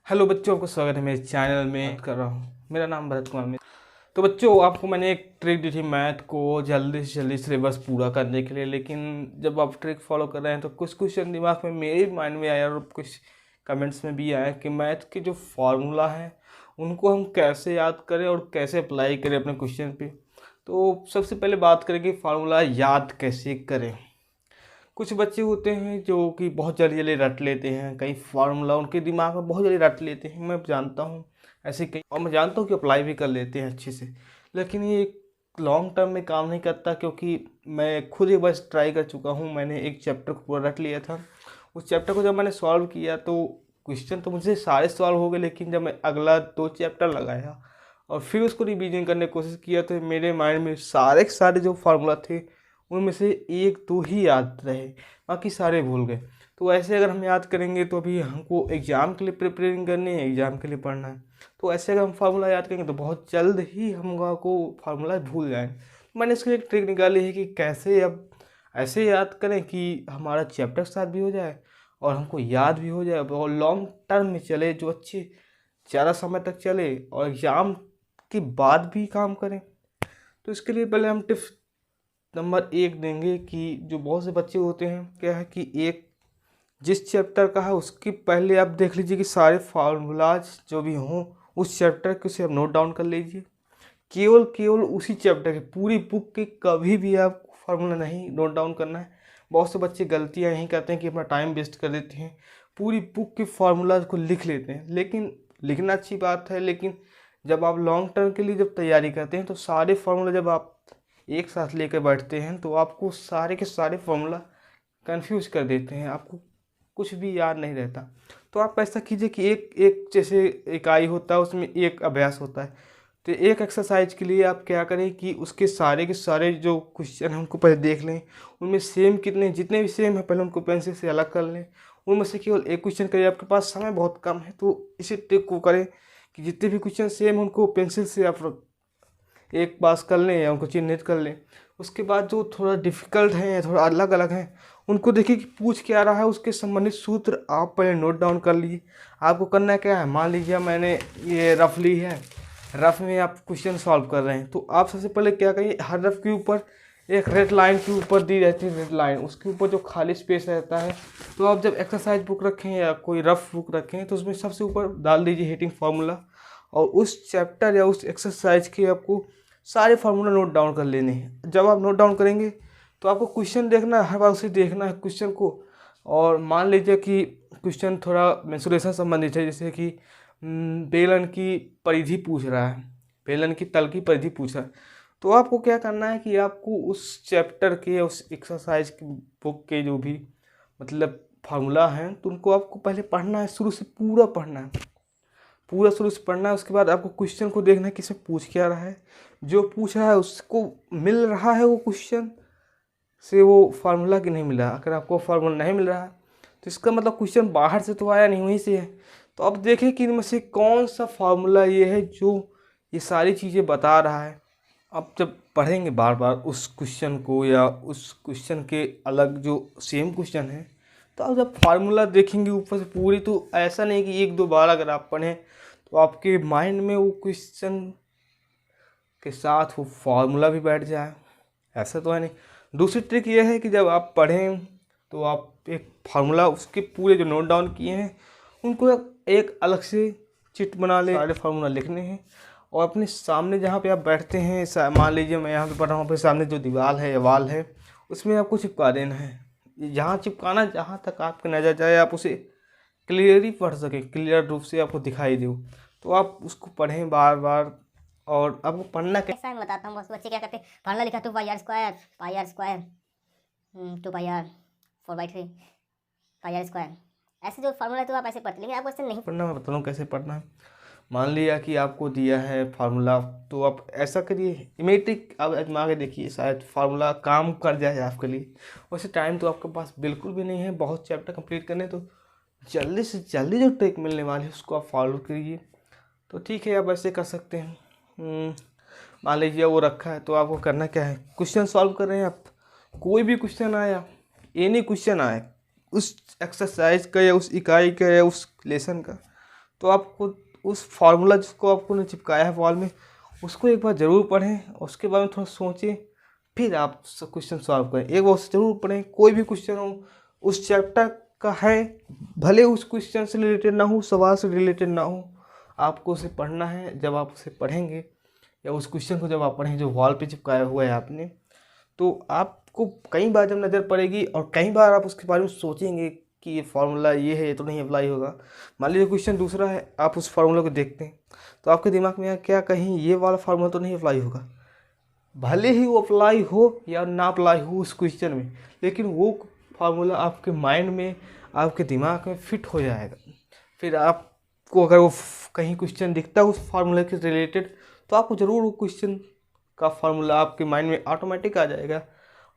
Hello बच्चों, आपका स्वागत है मेरे चैनल में। बात कर रहा हूँ, मेरा नाम भरत कुमार में। तो बच्चों, आपको मैंने एक ट्रिक दी थी मैथ को जल्दी से जल्दी सिलेबस पूरा करने के लिए, लेकिन जब आप ट्रिक फॉलो कर रहे हैं तो कुछ क्वेश्चन दिमाग में मेरे माइंड में आया और कुछ कमेंट्स में भी आया कि मैथ के जो फार्मूला हैं उनको हम कैसे याद करें और कैसे अप्लाई करें अपने क्वेश्चन पे। तो सबसे पहले बात करेंगे फार्मूला याद कैसे करें। कुछ बच्चे होते हैं जो कि बहुत जल्दी जल्दी रट लेते हैं, कई फार्मूला उनके दिमाग में बहुत जल्दी रट लेते हैं, मैं जानता हूँ ऐसे कई, और मैं जानता हूँ कि अप्लाई भी कर लेते हैं अच्छे से, लेकिन ये लॉन्ग टर्म में काम नहीं करता। क्योंकि मैं खुद एक बार ट्राई कर चुका हूँ, मैंने एक चैप्टर को पूरा रट लिया था। उस चैप्टर को जब मैंने सॉल्व किया तो क्वेश्चन तो मुझसे सारे सॉल्व हो गए, लेकिन जब मैं अगला 2 चैप्टर लगाया और फिर उसको रिवीजन करने की कोशिश किया तो मेरे माइंड में सारे के सारे जो फार्मूला थे उनमें से 1-2 ही याद रहे, बाकी सारे भूल गए। तो ऐसे अगर हम याद करेंगे तो अभी हमको एग्ज़ाम के लिए प्रिपरेटिंग करनी है, एग्ज़ाम के लिए पढ़ना है, तो ऐसे अगर हम फार्मूला याद करेंगे तो बहुत जल्द ही हम को फार्मूला भूल जाएंगे। मैंने इसके लिए एक ट्रिक निकाली है कि कैसे अब ऐसे याद करें कि हमारा चैप्टर के साथ भी हो जाए और हमको याद भी हो जाए और लॉन्ग टर्म में चले, जो अच्छे ज़्यादा समय तक चले और एग्ज़ाम के बाद भी काम करें। तो इसके लिए पहले हम टिप्स नंबर 1 देंगे कि जो बहुत से बच्चे होते हैं क्या है कि एक जिस चैप्टर का है उसके पहले आप देख लीजिए कि सारे फार्मूलाज जो भी हों उस चैप्टर के उसे आप नोट डाउन कर लीजिए। केवल केवल उसी चैप्टर के, पूरी बुक के कभी भी आप फार्मूला नहीं नोट डाउन करना है। बहुत से बच्चे गलतियाँ यही करते हैं कि अपना टाइम वेस्ट कर देते हैं, पूरी बुक के फार्मूलाज को लिख लेते हैं। लेकिन लिखना अच्छी बात है, लेकिन जब आप लॉन्ग टर्म के लिए जब तैयारी करते हैं तो सारे फार्मूला जब आप एक साथ लेकर बैठते हैं तो आपको सारे के सारे फार्मूला कंफ्यूज कर देते हैं, आपको कुछ भी याद नहीं रहता। तो आप ऐसा कीजिए कि एक एक जैसे इकाई होता है उसमें एक अभ्यास होता है, तो एक एक्सरसाइज के लिए आप क्या करें कि उसके सारे के सारे जो क्वेश्चन हैं उनको पहले देख लें, उनमें सेम कितने, जितने भी सेम है पहले उनको पेंसिल से अलग कर लें। उनमें से केवल एक क्वेश्चन करिए, आपके पास समय बहुत कम है तो इसी ट्रिक को करें कि जितने भी क्वेश्चन सेम उनको पेंसिल से आप एक पास कर लें या उनको चिन्हित कर लें। उसके बाद जो थोड़ा डिफ़िकल्ट हैं या थोड़ा अलग अलग हैं उनको देखिए कि पूछ क्या रहा है, उसके संबंधित सूत्र आप पहले नोट डाउन कर लीजिए। आपको करना क्या है, मान लीजिए मैंने ये रफ ली है, रफ में आप क्वेश्चन सॉल्व कर रहे हैं तो आप सबसे पहले क्या करिए, हर रफ के ऊपर एक रेड लाइन के ऊपर दी रहती है, रेड लाइन उसके ऊपर जो खाली स्पेस रहता है, तो आप जब एक्सरसाइज बुक रखें या कोई रफ बुक रखें तो उसमें सबसे ऊपर डाल दीजिए हेडिंग फार्मूला, और उस चैप्टर या उस एक्सरसाइज के आपको सारे फार्मूला नोट डाउन कर लेने हैं। जब आप नोट डाउन करेंगे तो आपको क्वेश्चन देखना है, हर बार उसे देखना है क्वेश्चन को। और मान लीजिए कि क्वेश्चन थोड़ा मेंसुरेशन संबंधित है, जैसे कि बेलन की परिधि पूछ रहा है, बेलन की तल की परिधि पूछ रहा है, तो आपको क्या करना है कि आपको उस चैप्टर के, उस एक्सरसाइज की बुक के जो भी मतलब फार्मूला हैं तो उनको आपको पहले पढ़ना है, शुरू से पूरा पढ़ना है, पूरा शुरू से पढ़ना है। उसके बाद आपको क्वेश्चन को देखना है कि इसमें पूछ क्या रहा है, जो पूछ रहा है उसको मिल रहा है वो क्वेश्चन से वो फार्मूला कि नहीं मिल रहा। अगर आपको फार्मूला नहीं मिल रहा है तो इसका मतलब क्वेश्चन बाहर से तो आया नहीं, वहीं से है। तो अब देखें कि इनमें से कौन सा फार्मूला ये है जो ये सारी चीज़ें बता रहा है। आप जब पढ़ेंगे बार बार उस क्वेश्चन को या उस क्वेश्चन के अलग जो सेम क्वेश्चन है, तो आप जब फार्मूला देखेंगे ऊपर से पूरी, तो ऐसा नहीं कि 1-2 बार अगर आप पढ़ें तो आपके माइंड में वो क्वेश्चन के साथ वो फार्मूला भी बैठ जाए, ऐसा तो है नहीं। दूसरी ट्रिक ये है कि जब आप पढ़ें तो आप एक फार्मूला उसके पूरे जो नोट डाउन किए हैं उनको एक अलग से चिट बना लें, सारे फार्मूला लिखने हैं और अपने सामने जहाँ पे आप बैठते हैं, मान लीजिए मैं यहाँ पे पढ़ रहा हूँ, अपने सामने जो दीवार है या वाल है उसमें आपको चिपका देना है। जहाँ चिपकाना, जहाँ तक आपकी नज़र जाए आप उसे क्लियरली पढ़ सकें, क्लियर रूप से आपको दिखाई दे, तो आप उसको पढ़ें बार बार। और आपको पढ़ना ऐसा मैं बताता हूँ, बस बच्चे क्या करते हैं, फार्मूला लिखा 2 pi r square 2 pi r 4/3 pi r square, ऐसे जो फार्मूला है तो आप ऐसे पढ़ते, लेकिन आपको ऐसे नहीं पढ़ना, मैं बता रहा हूँ कैसे पढ़ना है। मान लिया कि आपको दिया है फार्मूला, तो आप ऐसा करिए, इमेट्रिक आप आजमा के देखिए, शायद फार्मूला काम कर जाए आपके लिए। वैसे टाइम तो आपके पास बिल्कुल भी नहीं है, बहुत चैप्टर कंप्लीट करने, तो जल्दी से जल्दी जो ट्रिक मिलने वाली है उसको आप फॉलो करिए। तो ठीक है, आप ऐसे कर सकते हैं। मान लीजिए वो रखा है तो आपको करना क्या है, क्वेश्चन सॉल्व कर रहे हैं आप, कोई भी क्वेश्चन आया, एनी क्वेश्चन आए उस एक्सरसाइज का या उस इकाई का या उस लेसन का, तो आपको उस फार्मूला जिसको आपको चिपकाया है वॉल में, उसको एक बार ज़रूर पढ़ें, उसके बारे में थोड़ा सोचें, फिर आप क्वेश्चन सॉल्व करें। एक बार ज़रूर पढ़ें, कोई भी क्वेश्चन हो उस चैप्टर का है, भले उस क्वेश्चन से रिलेटेड ना हो, सवाल से रिलेटेड ना हो, आपको उसे पढ़ना है। जब आप उसे पढ़ेंगे या उस क्वेश्चन को जब आप पढ़ेंगे जो वॉल पे चिपकाया हुआ है आपने, तो आपको कई बार जब नज़र पड़ेगी और कई बार आप उसके बारे में सोचेंगे कि ये फार्मूला ये है, ये तो नहीं अप्लाई होगा। मान लीजिए क्वेश्चन दूसरा है, आप उस फार्मूला को देखते हैं तो आपके दिमाग में क्या कहीं ये वाला फार्मूला तो नहीं अप्लाई होगा। भले ही वो अप्लाई हो या ना अप्लाई हो उस क्वेश्चन में, लेकिन वो फार्मूला आपके माइंड में, आपके दिमाग में फिट हो जाएगा। फिर आपको अगर वो कहीं क्वेश्चन दिखता है उस फार्मूला के रिलेटेड, तो आपको ज़रूर वो क्वेश्चन का फार्मूला आपके माइंड में ऑटोमेटिक आ जाएगा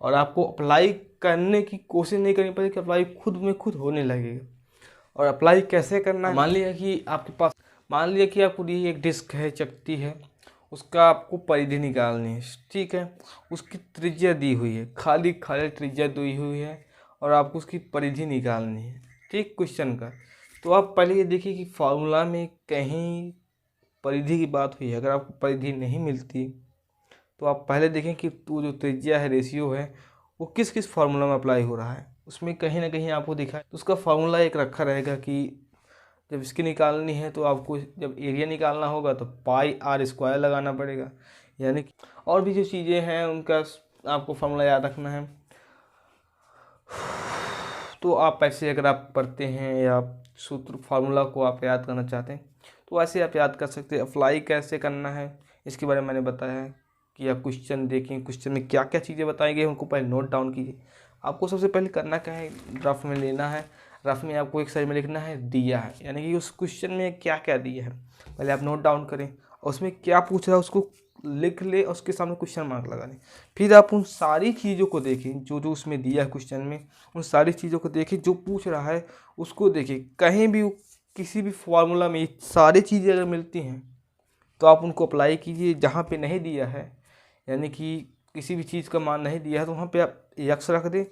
और आपको अप्लाई करने की कोशिश नहीं करनी पड़ेगी, अप्लाई खुद में खुद होने लगेगा। और अप्लाई कैसे करना है, मान लिया कि आपके पास, मान लिया कि आपको दी एक डिस्क है, चकती है, उसका आपको परिधि निकालनी है, ठीक है। उसकी त्रिज्या दी हुई है, खाली खाली त्रिज्या दी हुई है और आपको उसकी परिधि निकालनी है, ठीक, क्वेश्चन का। तो आप पहले ये देखिए कि फार्मूला में कहीं परिधि की बात हुई है। अगर आपको परिधि नहीं मिलती तो आप पहले देखें कि वो जो त्रिज्या है, रेशियो है, वो किस किस फार्मूला में अप्लाई हो रहा है। उसमें कहीं ना कहीं आपको दिखा है तो उसका फार्मूला एक रखा रहेगा कि जब इसकी निकालनी है तो आपको जब एरिया निकालना होगा तो पाई आर स्क्वायर लगाना पड़ेगा। यानी कि और भी जो चीज़ें हैं उनका आपको फार्मूला याद रखना है। तो आप ऐसे अगर आप पढ़ते हैं या सूत्र फार्मूला को आप याद करना चाहते हैं तो ऐसे आप याद कर सकते हैं। अप्लाई कैसे करना है इसके बारे में मैंने बताया है कि आप क्वेश्चन देखें, क्वेश्चन में क्या क्या चीज़ें बताई गई उनको पहले नोट डाउन कीजिए। आपको सबसे पहले करना क्या है, रफ में लेना है, रफ में आपको एक साइड में लिखना है दिया है, यानी कि उस क्वेश्चन में क्या क्या दिया है पहले आप नोट डाउन करें और उसमें क्या पूछ रहा है उसको लिख ले और उसके सामने क्वेश्चन मार्क लगा लें। फिर आप उन सारी चीज़ों को देखें जो जो उसमें दिया है क्वेश्चन में, उन सारी चीज़ों को देखें, जो पूछ रहा है उसको देखें। कहीं भी किसी भी फार्मूला में ये सारी चीज़ें अगर मिलती हैं तो आप उनको अप्लाई कीजिए। जहाँ पे नहीं दिया है, यानी कि किसी भी चीज़ का मान नहीं दिया है, तो वहाँ पे आप यक्स रख दें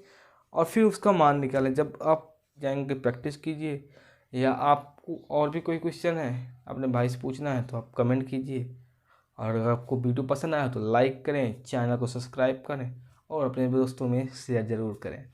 और फिर उसका मान निकालें। जब आप जाएंगे प्रैक्टिस कीजिए, या आपको और भी कोई क्वेश्चन है अपने भाई से पूछना है तो आप कमेंट कीजिए। और अगर आपको वीडियो पसंद आया तो लाइक करें, चैनल को सब्सक्राइब करें और अपने दोस्तों में शेयर ज़रूर करें।